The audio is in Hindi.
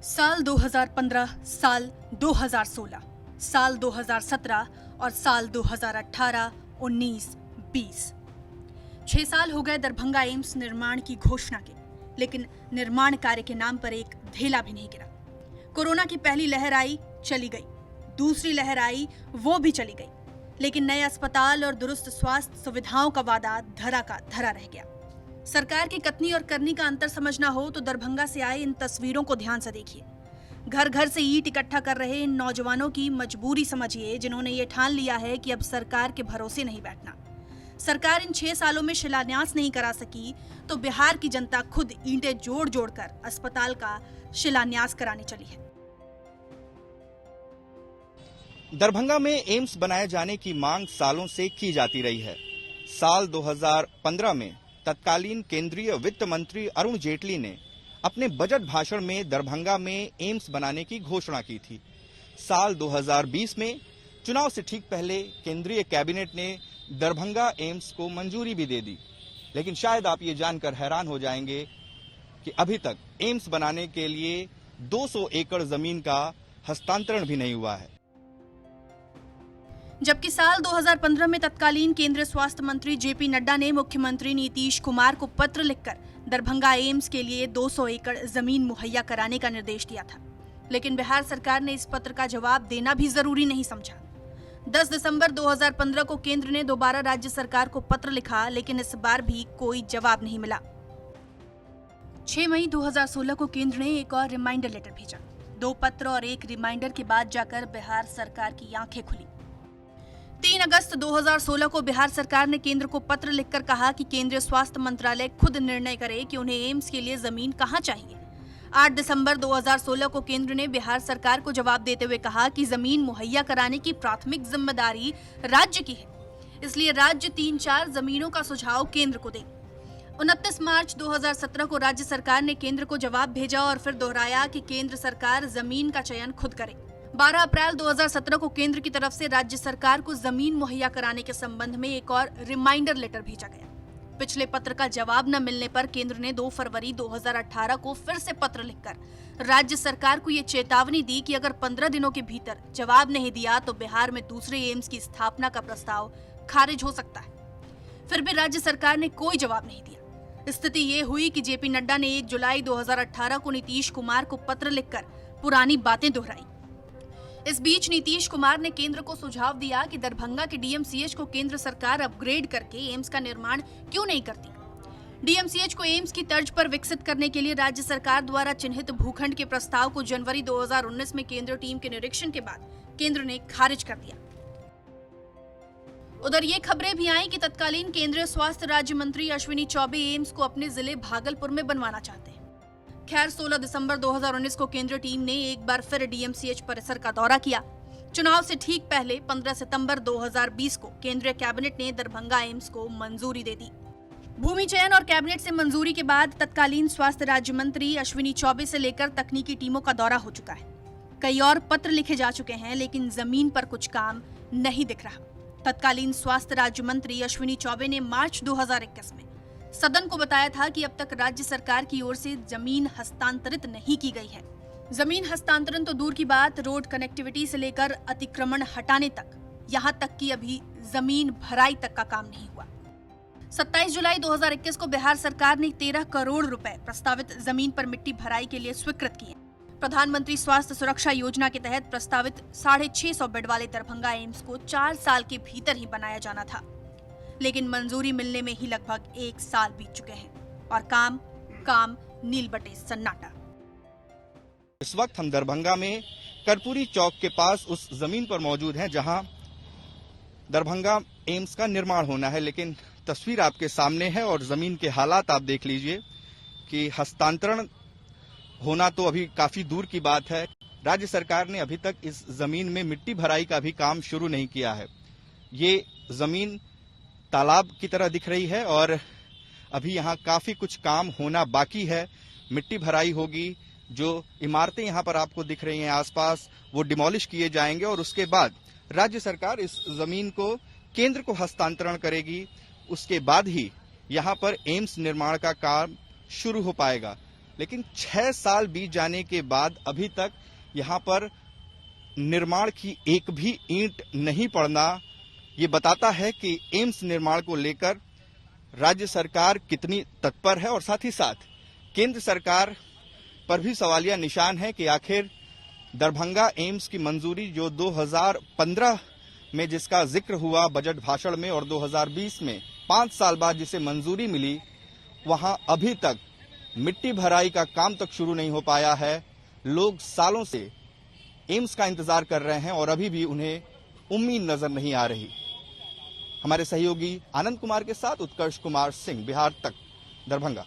साल 2015, साल 2016, साल 2017 और साल 2018, 19, 20। 6 साल हो गए दरभंगा एम्स निर्माण की घोषणा के, लेकिन निर्माण कार्य के नाम पर एक ढेला भी नहीं गिरा। कोरोना की पहली लहर आई, चली गई। दूसरी लहर आई, वो भी चली गई। लेकिन नए अस्पताल और दुरुस्त स्वास्थ्य सुविधाओं का वादा धरा का धरा रह गया। सरकार की कथनी और करनी का अंतर समझना हो तो दरभंगा से आए इन तस्वीरों को ध्यान से देखिए। घर घर से ईंट इकट्ठा कर रहे इन नौजवानों की मजबूरी समझिए, जिन्होंने ये ठान लिया है कि अब सरकार के भरोसे नहीं बैठना। सरकार इन 6 सालों में शिलान्यास नहीं करा सकी तो बिहार की जनता खुद ईंटें जोड़ जोड़ कर अस्पताल का शिलान्यास कराने चली है। दरभंगा में एम्स बनाए जाने की मांग सालों से की जाती रही है। साल 2015 में तत्कालीन केंद्रीय वित्त मंत्री अरुण जेटली ने अपने बजट भाषण में दरभंगा में एम्स बनाने की घोषणा की थी। साल 2020 में चुनाव से ठीक पहले केंद्रीय कैबिनेट ने दरभंगा एम्स को मंजूरी भी दे दी। लेकिन शायद आप ये जानकर हैरान हो जाएंगे कि अभी तक एम्स बनाने के लिए 200 एकड़ जमीन का हस्तांतरण भी नहीं हुआ है। जबकि साल 2015 में तत्कालीन केंद्रीय स्वास्थ्य मंत्री जेपी नड्डा ने मुख्यमंत्री नीतीश कुमार को पत्र लिखकर दरभंगा एम्स के लिए 200 एकड़ जमीन मुहैया कराने का निर्देश दिया था, लेकिन बिहार सरकार ने इस पत्र का जवाब देना भी जरूरी नहीं समझा। 10 दिसंबर 2015 को केंद्र ने दोबारा राज्य सरकार को पत्र लिखा, लेकिन इस बार भी कोई जवाब नहीं मिला। 6 मई 2016 को केंद्र ने एक और रिमाइंडर लेटर भेजा। 2 पत्र और 1 रिमाइंडर के बाद जाकर बिहार सरकार की आंखें खुली। 3 अगस्त 2016 को बिहार सरकार ने केंद्र को पत्र लिखकर कहा कि केंद्रीय स्वास्थ्य मंत्रालय खुद निर्णय करे कि उन्हें एम्स के लिए जमीन कहां चाहिए। 8 दिसंबर 2016 को केंद्र ने बिहार सरकार को जवाब देते हुए कहा कि जमीन मुहैया कराने की प्राथमिक जिम्मेदारी राज्य की है, इसलिए राज्य 3-4 जमीनों का सुझाव केंद्र को दे। 29 मार्च 2017 को राज्य सरकार ने केंद्र को जवाब भेजा और फिर दोहराया कि केंद्र सरकार जमीन का चयन खुद करे। 12 अप्रैल 2017 को केंद्र की तरफ से राज्य सरकार को जमीन मुहैया कराने के संबंध में एक और रिमाइंडर लेटर भेजा गया। पिछले पत्र का जवाब न मिलने पर केंद्र ने 2 फरवरी 2018 को फिर से पत्र लिखकर राज्य सरकार को ये चेतावनी दी कि अगर 15 दिनों के भीतर जवाब नहीं दिया तो बिहार में दूसरे एम्स की स्थापना का प्रस्ताव खारिज हो सकता है। फिर भी राज्य सरकार ने कोई जवाब नहीं दिया। स्थिति ये हुई कि जेपी नड्डा ने 1 जुलाई 2018 को नीतीश कुमार को पत्र लिखकर पुरानी बातें दोहराई। इस बीच नीतीश कुमार ने केंद्र को सुझाव दिया कि दरभंगा के डीएमसीएच को केंद्र सरकार अपग्रेड करके एम्स का निर्माण क्यों नहीं करती। डीएमसीएच को एम्स की तर्ज पर विकसित करने के लिए राज्य सरकार द्वारा चिन्हित भूखंड के प्रस्ताव को जनवरी 2019 में केंद्रीय टीम के निरीक्षण के बाद केंद्र ने खारिज कर दिया। उधर ये खबरें भी आई कि तत्कालीन केंद्रीय स्वास्थ्य राज्य मंत्री अश्विनी चौबे एम्स को अपने जिले भागलपुर में बनवाना चाहते हैं। खैर 16 दिसंबर 2019 को केंद्रीय टीम ने एक बार फिर डीएमसीएच परिसर का दौरा किया। चुनाव से ठीक पहले 15 सितंबर 2020 को केंद्रीय कैबिनेट ने दरभंगा एम्स को मंजूरी दे दी। भूमि चयन और कैबिनेट से मंजूरी के बाद तत्कालीन स्वास्थ्य राज्य मंत्री अश्विनी चौबे से लेकर तकनीकी टीमों का दौरा हो चुका है। कई और पत्र लिखे जा चुके हैं, लेकिन जमीन पर कुछ काम नहीं दिख रहा। तत्कालीन स्वास्थ्य राज्य मंत्री अश्विनी चौबे ने मार्च 2021 में सदन को बताया था कि अब तक राज्य सरकार की ओर से जमीन हस्तांतरित नहीं की गई है। जमीन हस्तांतरण तो दूर की बात, रोड कनेक्टिविटी से लेकर अतिक्रमण हटाने तक, यहां तक कि अभी जमीन भराई तक का काम नहीं हुआ। 27 जुलाई 2021 को बिहार सरकार ने 13 करोड़ रुपए प्रस्तावित जमीन पर मिट्टी भराई के लिए स्वीकृत किए। प्रधानमंत्री स्वास्थ्य सुरक्षा योजना के तहत प्रस्तावित 650 बेड वाले दरभंगा एम्स को 4 साल के भीतर ही बनाया जाना था, लेकिन मंजूरी मिलने में ही लगभग 1 साल बीत चुके हैं और काम नील बटे सन्नाटा। इस वक्त हम दरभंगा में कर्पूरी चौक के पास उस जमीन पर मौजूद हैं जहां दरभंगा एम्स का निर्माण होना है, लेकिन तस्वीर आपके सामने है और जमीन के हालात आप देख लीजिए कि हस्तांतरण होना तो अभी काफी दूर की बात है। राज्य सरकार ने अभी तक इस जमीन में मिट्टी भराई का भी काम शुरू नहीं किया है। ये जमीन तालाब की तरह दिख रही है और अभी यहाँ काफी कुछ काम होना बाकी है। मिट्टी भराई होगी, जो इमारतें यहाँ पर आपको दिख रही हैं आसपास, वो डिमोलिश किए जाएंगे और उसके बाद राज्य सरकार इस जमीन को केंद्र को हस्तांतरण करेगी। उसके बाद ही यहाँ पर एम्स निर्माण का काम शुरू हो पाएगा। लेकिन 6 साल बीत जाने के बाद अभी तक यहाँ पर निर्माण की एक भी ईंट नहीं पड़ना ये बताता है कि एम्स निर्माण को लेकर राज्य सरकार कितनी तत्पर है और साथ ही साथ केंद्र सरकार पर भी सवालिया निशान है कि आखिर दरभंगा एम्स की मंजूरी जो 2015 में जिसका जिक्र हुआ बजट भाषण में और 2020 में 5 साल बाद जिसे मंजूरी मिली, वहां अभी तक मिट्टी भराई का काम तक शुरू नहीं हो पाया है। लोग सालों से एम्स का इंतजार कर रहे हैं और अभी भी उन्हें उम्मीद नजर नहीं आ रही। हमारे सहयोगी आनंद कुमार के साथ उत्कर्ष कुमार सिंह, बिहार तक, दरभंगा।